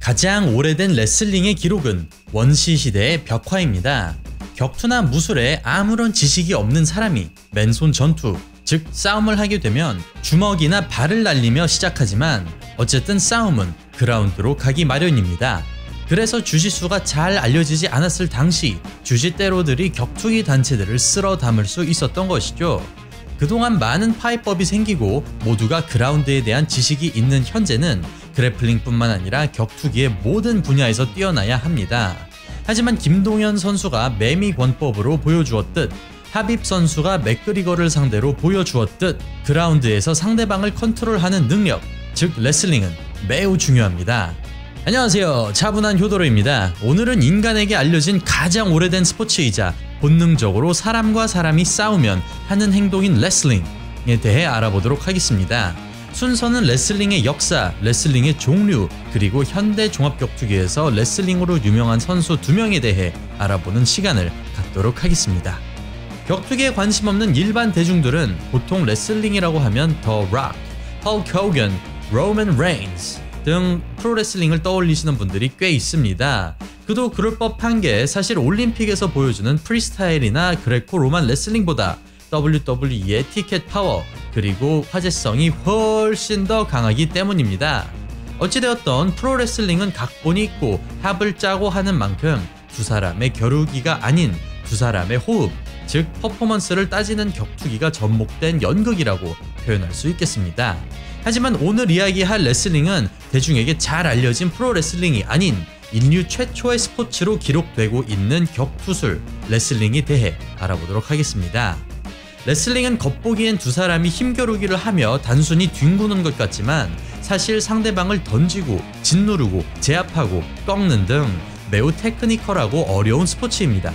가장 오래된 레슬링의 기록은 원시 시대의 벽화입니다. 격투나 무술에 아무런 지식이 없는 사람이 맨손 전투, 즉 싸움을 하게 되면 주먹이나 발을 날리며 시작하지만 어쨌든 싸움은 그라운드로 가기 마련입니다. 그래서 주짓수가 잘 알려지지 않았을 당시 주짓대로들이 격투기 단체들을 쓸어 담을 수 있었던 것이죠. 그동안 많은 파이법이 생기고 모두가 그라운드에 대한 지식이 있는 현재는 그래플링뿐만 아니라 격투기의 모든 분야에서 뛰어나야 합니다. 하지만 김동현 선수가 매미 권법으로 보여주었듯 하빕 선수가 맥그리거를 상대로 보여주었듯 그라운드에서 상대방을 컨트롤하는 능력, 즉 레슬링은 매우 중요합니다. 안녕하세요, 차분한 효도로입니다. 오늘은 인간에게 알려진 가장 오래된 스포츠이자 본능적으로 사람과 사람이 싸우면 하는 행동인 레슬링에 대해 알아보도록 하겠습니다. 순서는 레슬링의 역사, 레슬링의 종류, 그리고 현대 종합격투기에서 레슬링으로 유명한 선수 2명에 대해 알아보는 시간을 갖도록 하겠습니다. 격투기에 관심 없는 일반 대중들은 보통 레슬링이라고 하면 더 록, 헐크 호건, 로만 레인스 등 프로레슬링을 떠올리시는 분들이 꽤 있습니다. 그도 그럴 법한 게 사실 올림픽에서 보여주는 프리스타일이나 그레코 로만 레슬링보다 WWE의 티켓 파워 그리고 화제성이 훨씬 더 강하기 때문입니다. 어찌되었던 프로레슬링은 각본이 있고 합을 짜고 하는 만큼 두 사람의 겨루기가 아닌 두 사람의 호흡, 즉 퍼포먼스를 따지는 격투기가 접목된 연극이라고 표현할 수 있겠습니다. 하지만 오늘 이야기할 레슬링은 대중에게 잘 알려진 프로레슬링이 아닌 인류 최초의 스포츠로 기록되고 있는 격투술, 레슬링에 대해 알아보도록 하겠습니다. 레슬링은 겉보기엔 두 사람이 힘겨루기를 하며 단순히 뒹구는 것 같지만 사실 상대방을 던지고 짓누르고 제압하고 꺾는 등 매우 테크니컬하고 어려운 스포츠입니다.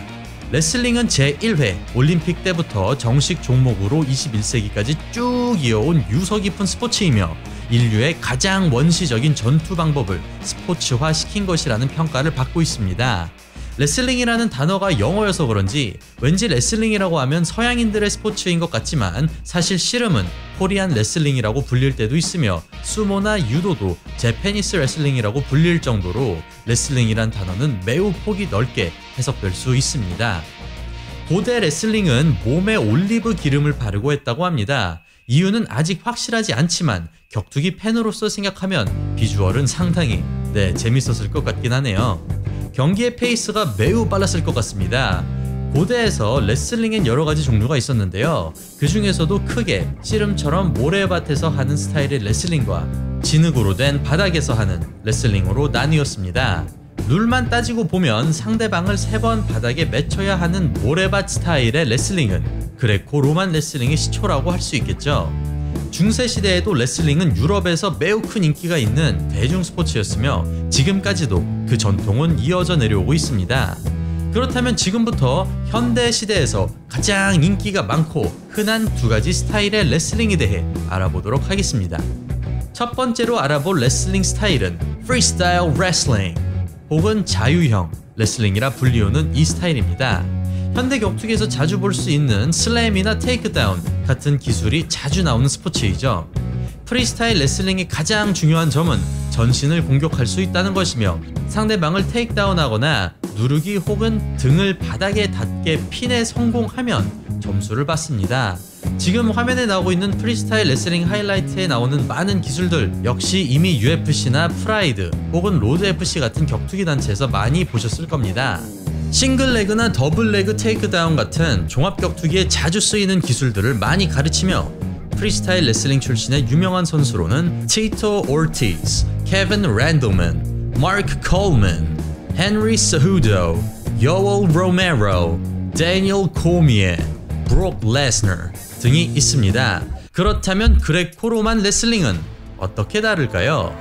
레슬링은 제1회 올림픽 때부터 정식 종목으로 21세기까지 쭉 이어온 유서 깊은 스포츠이며 인류의 가장 원시적인 전투 방법을 스포츠화 시킨 것이라는 평가를 받고 있습니다. 레슬링이라는 단어가 영어여서 그런지 왠지 레슬링이라고 하면 서양인들의 스포츠인 것 같지만 사실 씨름은 코리안 레슬링이라고 불릴 때도 있으며 수모나 유도도 재패니스 레슬링이라고 불릴 정도로 레슬링이란 단어는 매우 폭이 넓게 해석될 수 있습니다. 고대 레슬링은 몸에 올리브 기름을 바르고 했다고 합니다. 이유는 아직 확실하지 않지만 격투기 팬으로서 생각하면 비주얼은 상당히 재밌었을 것 같긴 하네요. 경기의 페이스가 매우 빨랐을 것 같습니다. 고대에서 레슬링엔 여러가지 종류가 있었는데요. 그 중에서도 크게 씨름처럼 모래밭에서 하는 스타일의 레슬링과 진흙으로 된 바닥에서 하는 레슬링으로 나뉘었습니다. 룰만 따지고 보면 상대방을 3번 바닥에 맺혀야 하는 모래밭 스타일의 레슬링은 그레코 로만 레슬링의 시초라고 할 수 있겠죠. 중세시대에도 레슬링은 유럽에서 매우 큰 인기가 있는 대중 스포츠였으며 지금까지도 그 전통은 이어져 내려오고 있습니다. 그렇다면 지금부터 현대 시대에서 가장 인기가 많고 흔한 2가지 스타일의 레슬링에 대해 알아보도록 하겠습니다. 첫 번째로 알아볼 레슬링 스타일은 프리스타일 레슬링 혹은 자유형 레슬링이라 불리우는 이 스타일입니다. 현대 격투기에서 자주 볼 수 있는 슬램이나 테이크다운 같은 기술이 자주 나오는 스포츠이죠. 프리스타일 레슬링의 가장 중요한 점은 전신을 공격할 수 있다는 것이며 상대방을 테이크다운하거나 누르기 혹은 등을 바닥에 닿게 핀에 성공하면 점수를 받습니다. 지금 화면에 나오고 있는 프리스타일 레슬링 하이라이트에 나오는 많은 기술들 역시 이미 UFC나 프라이드 혹은 로드FC 같은 격투기 단체에서 많이 보셨을 겁니다. 싱글레그나 더블레그 테이크다운 같은 종합격투기에 자주 쓰이는 기술들을 많이 가르치며 프리스타일 레슬링 출신의 유명한 선수로는 티토 오르티즈, 케빈 랜들맨, 마크 콜먼, 헨리 세후도, 요엘 로메로, 데니얼 코미에, 브록 레스너 등이 있습니다. 그렇다면 그레코 로만 레슬링은 어떻게 다를까요?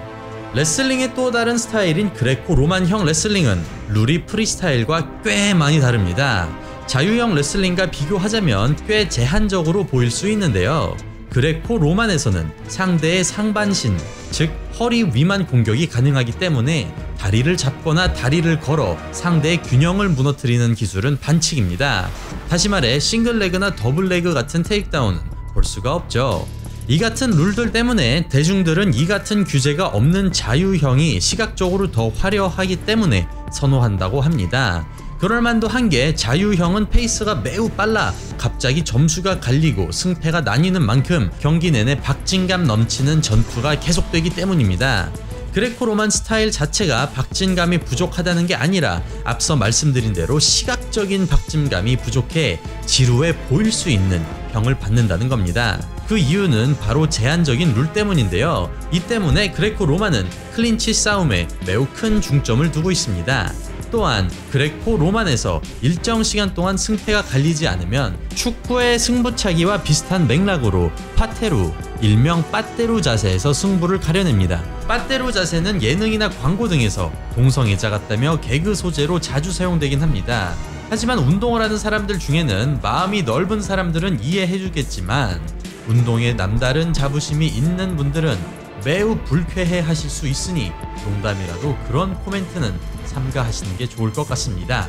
레슬링의 또 다른 스타일인 그레코 로만형 레슬링은 룰이 프리스타일과 꽤 많이 다릅니다. 자유형 레슬링과 비교하자면 꽤 제한적으로 보일 수 있는데요. 그레코 로만에서는 상대의 상반신, 즉 허리 위만 공격이 가능하기 때문에 다리를 잡거나 다리를 걸어 상대의 균형을 무너뜨리는 기술은 반칙입니다. 다시 말해 싱글레그나 더블레그 같은 테이크다운은 볼 수가 없죠. 이 같은 룰들 때문에 대중들은 이 같은 규제가 없는 자유형이 시각적으로 더 화려하기 때문에 선호한다고 합니다. 그럴만도 한 게 자유형은 페이스가 매우 빨라 갑자기 점수가 갈리고 승패가 나뉘는 만큼 경기 내내 박진감 넘치는 전투가 계속되기 때문입니다. 그레코로만 스타일 자체가 박진감이 부족하다는 게 아니라 앞서 말씀드린 대로 시각적인 박진감이 부족해 지루해 보일 수 있는 평을 받는다는 겁니다. 그 이유는 바로 제한적인 룰 때문인데요. 이 때문에 그레코로만은 클린치 싸움에 매우 큰 중점을 두고 있습니다. 또한 그레코-로만에서 일정 시간 동안 승패가 갈리지 않으면 축구의 승부차기와 비슷한 맥락으로 파테루, 일명 빠떼루 자세에서 승부를 가려냅니다. 빠떼루 자세는 예능이나 광고 등에서 동성애자 같다며 개그 소재로 자주 사용되긴 합니다. 하지만 운동을 하는 사람들 중에는 마음이 넓은 사람들은 이해해주겠지만 운동에 남다른 자부심이 있는 분들은 매우 불쾌해 하실 수 있으니 농담이라도 그런 코멘트는 삼가하시는 게 좋을 것 같습니다.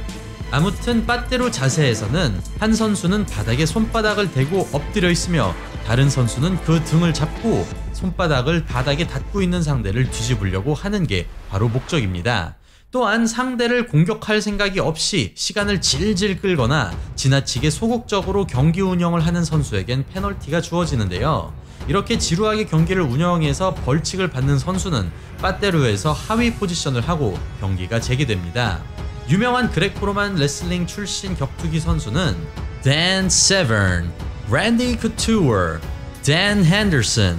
아무튼 빠떼루 자세에서는 한 선수는 바닥에 손바닥을 대고 엎드려 있으며 다른 선수는 그 등을 잡고 손바닥을 바닥에 닿고 있는 상대를 뒤집으려고 하는 게 바로 목적입니다. 또한 상대를 공격할 생각이 없이 시간을 질질 끌거나 지나치게 소극적으로 경기 운영을 하는 선수에겐 페널티가 주어지는데요. 이렇게 지루하게 경기를 운영해서 벌칙을 받는 선수는 빠떼루에서 하위 포지션을 하고 경기가 재개됩니다. 유명한 그레코로만 레슬링 출신 격투기 선수는 댄 세버н, 랜디 쿠투어, 댄 핸더슨,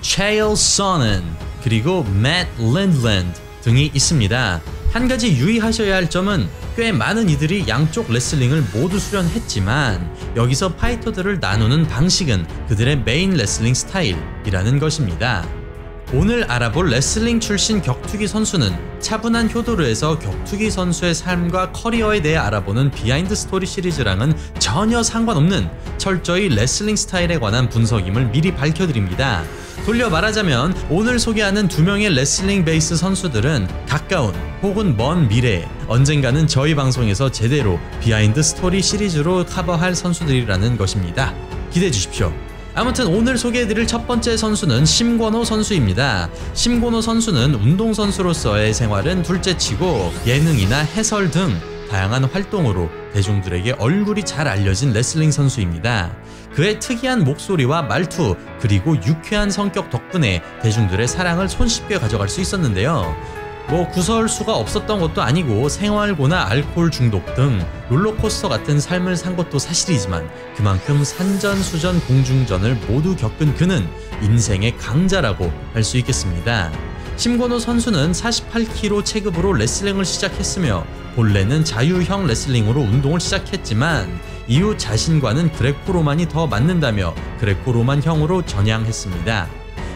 체일 소넨, 그리고 맷 린드랜드 등이 있습니다. 한 가지 유의하셔야 할 점은 꽤 많은 이들이 양쪽 레슬링을 모두 수련했지만 여기서 파이터들을 나누는 방식은 그들의 메인 레슬링 스타일이라는 것입니다. 오늘 알아볼 레슬링 출신 격투기 선수는 차분한 효도르에서 격투기 선수의 삶과 커리어에 대해 알아보는 비하인드 스토리 시리즈랑은 전혀 상관없는 철저히 레슬링 스타일에 관한 분석임을 미리 밝혀드립니다. 돌려 말하자면 오늘 소개하는 두 명의 레슬링 베이스 선수들은 가까운 혹은 먼 미래에 언젠가는 저희 방송에서 제대로 비하인드 스토리 시리즈로 커버할 선수들이라는 것입니다. 기대해 주십시오. 아무튼 오늘 소개해드릴 첫 번째 선수는 심권호 선수입니다. 심권호 선수는 운동선수로서의 생활은 둘째치고 예능이나 해설 등 다양한 활동으로 대중들에게 얼굴이 잘 알려진 레슬링 선수입니다. 그의 특이한 목소리와 말투 그리고 유쾌한 성격 덕분에 대중들의 사랑을 손쉽게 가져갈 수 있었는데요. 구설수가 없었던 것도 아니고 생활고나 알코올 중독 등 롤러코스터 같은 삶을 산 것도 사실이지만 그만큼 산전수전 공중전을 모두 겪은 그는 인생의 강자라고 할 수 있겠습니다. 심권호 선수는 48kg 체급으로 레슬링을 시작했으며 본래는 자유형 레슬링으로 운동을 시작했지만 이후 자신과는 그레코로만이 더 맞는다며 그레코로만형으로 전향했습니다.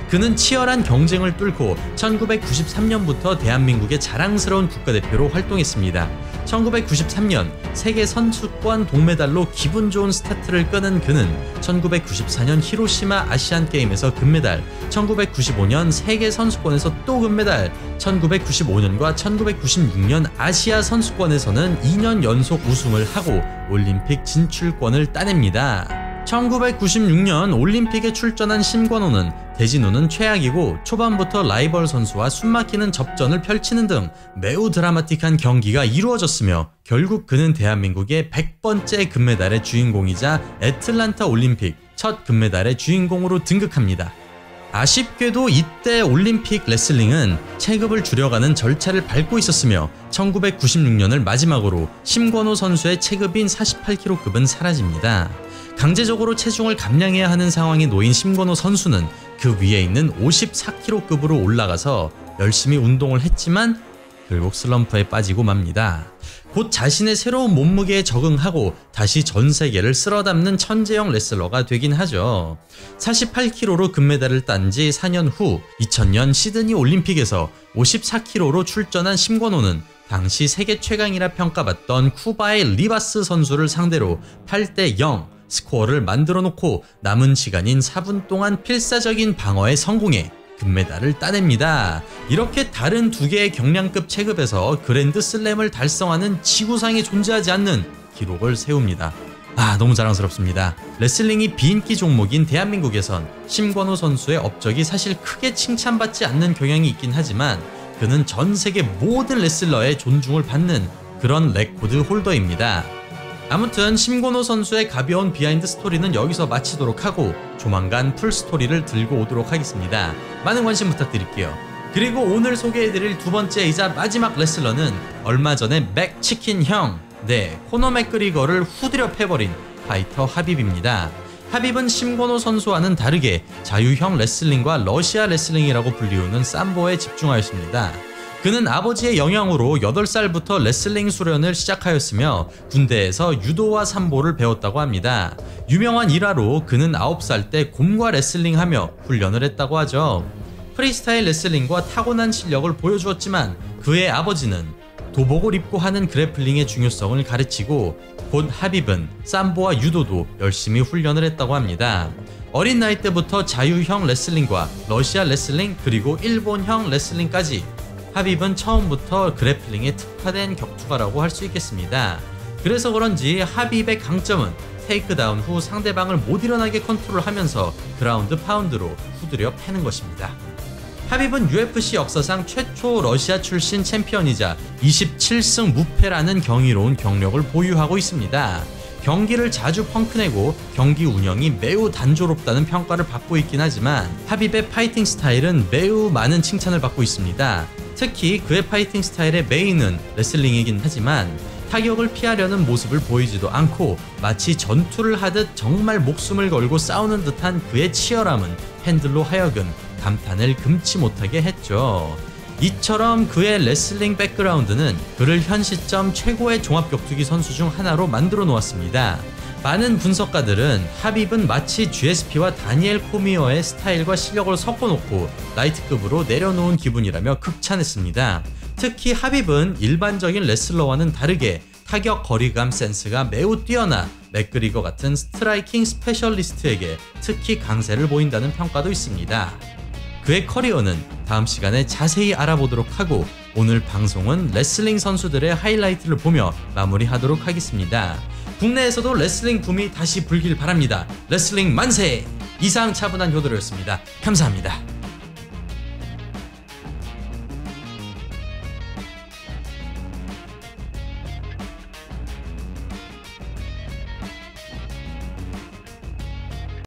그는 치열한 경쟁을 뚫고 1993년부터 대한민국의 자랑스러운 국가대표로 활동했습니다. 1993년 세계 선수권 동메달로 기분 좋은 스타트를 끄는 그는 1994년 히로시마 아시안게임에서 금메달, 1995년 세계 선수권에서 또 금메달, 1995년과 1996년 아시아 선수권에서는 2년 연속 우승을 하고 올림픽 진출권을 따냅니다. 1996년 올림픽에 출전한 심권호는 대진호는 최악이고 초반부터 라이벌 선수와 숨막히는 접전을 펼치는 등 매우 드라마틱한 경기가 이루어졌으며 결국 그는 대한민국의 100번째 금메달의 주인공이자 애틀란타 올림픽 첫 금메달의 주인공으로 등극합니다. 아쉽게도 이때 올림픽 레슬링은 체급을 줄여가는 절차를 밟고 있었으며 1996년을 마지막으로 심권호 선수의 체급인 48kg급은 사라집니다. 강제적으로 체중을 감량해야 하는 상황에 놓인 심권호 선수는 그 위에 있는 54kg급으로 올라가서 열심히 운동을 했지만 결국 슬럼프에 빠지고 맙니다. 곧 자신의 새로운 몸무게에 적응하고 다시 전 세계를 쓸어담는 천재형 레슬러가 되긴 하죠. 48kg로 금메달을 딴 지 4년 후 2000년 시드니 올림픽에서 54kg로 출전한 심권호는 당시 세계 최강이라 평가받던 쿠바의 리바스 선수를 상대로 8대0 스코어를 만들어 놓고 남은 시간인 4분 동안 필사적인 방어에 성공해 금메달을 따냅니다. 이렇게 다른 두 개의 경량급 체급에서 그랜드 슬램을 달성하는 지구상에 존재하지 않는 기록을 세웁니다. 너무 자랑스럽습니다. 레슬링이 비인기 종목인 대한민국에선 심건호 선수의 업적이 사실 크게 칭찬받지 않는 경향이 있긴 하지만 그는 전 세계 모든 레슬러의 존중을 받는 그런 레코드 홀더입니다. 아무튼 심건호 선수의 가벼운 비하인드 스토리는 여기서 마치도록 하고 조만간 풀 스토리를 들고 오도록 하겠습니다. 많은 관심 부탁드릴게요. 그리고 오늘 소개해드릴 두 번째이자 마지막 레슬러는 얼마 전에 맥치킨 형, 코너 맥그리거를 후드려 패버린 파이터 하빕입니다. 하빕은 심건호 선수와는 다르게 자유형 레슬링과 러시아 레슬링이라고 불리우는 삼보에 집중하였습니다. 그는 아버지의 영향으로 8살부터 레슬링 수련을 시작하였으며 군대에서 유도와 삼보를 배웠다고 합니다. 유명한 일화로 그는 9살 때 곰과 레슬링하며 훈련을 했다고 하죠. 프리스타일 레슬링과 타고난 실력을 보여주었지만 그의 아버지는 도복을 입고 하는 그래플링의 중요성을 가르치고 곧 하빕은 삼보와 유도도 열심히 훈련을 했다고 합니다. 어린 나이 때부터 자유형 레슬링과 러시아 레슬링 그리고 일본형 레슬링까지 하빕은 처음부터 그래플링에 특화된 격투가라고 할 수 있겠습니다. 그래서 그런지 하빕의 강점은 테이크다운 후 상대방을 못 일어나게 컨트롤하면서 그라운드 파운드로 후드려 패는 것입니다. 하빕은 UFC 역사상 최초 러시아 출신 챔피언이자 27승 무패라는 경이로운 경력을 보유하고 있습니다. 경기를 자주 펑크내고 경기 운영이 매우 단조롭다는 평가를 받고 있긴 하지만 하빕의 파이팅 스타일은 매우 많은 칭찬을 받고 있습니다. 특히 그의 파이팅 스타일의 메인은 레슬링이긴 하지만 타격을 피하려는 모습을 보이지도 않고 마치 전투를 하듯 정말 목숨을 걸고 싸우는 듯한 그의 치열함은 팬들로 하여금 감탄을 금치 못하게 했죠. 이처럼 그의 레슬링 백그라운드는 그를 현 시점 최고의 종합격투기 선수 중 하나로 만들어 놓았습니다. 많은 분석가들은 하빕은 마치 GSP와 다니엘 코미어의 스타일과 실력을 섞어놓고 라이트급으로 내려놓은 기분이라며 극찬했습니다. 특히 하빕은 일반적인 레슬러와는 다르게 타격 거리감 센스가 매우 뛰어나 맥그리거 같은 스트라이킹 스페셜리스트에게 특히 강세를 보인다는 평가도 있습니다. 그의 커리어는 다음 시간에 자세히 알아보도록 하고 오늘 방송은 레슬링 선수들의 하이라이트를 보며 마무리하도록 하겠습니다. 국내에서도 레슬링 붐이 다시 불길 바랍니다. 레슬링 만세! 이상 차분한 효도로였습니다. 감사합니다.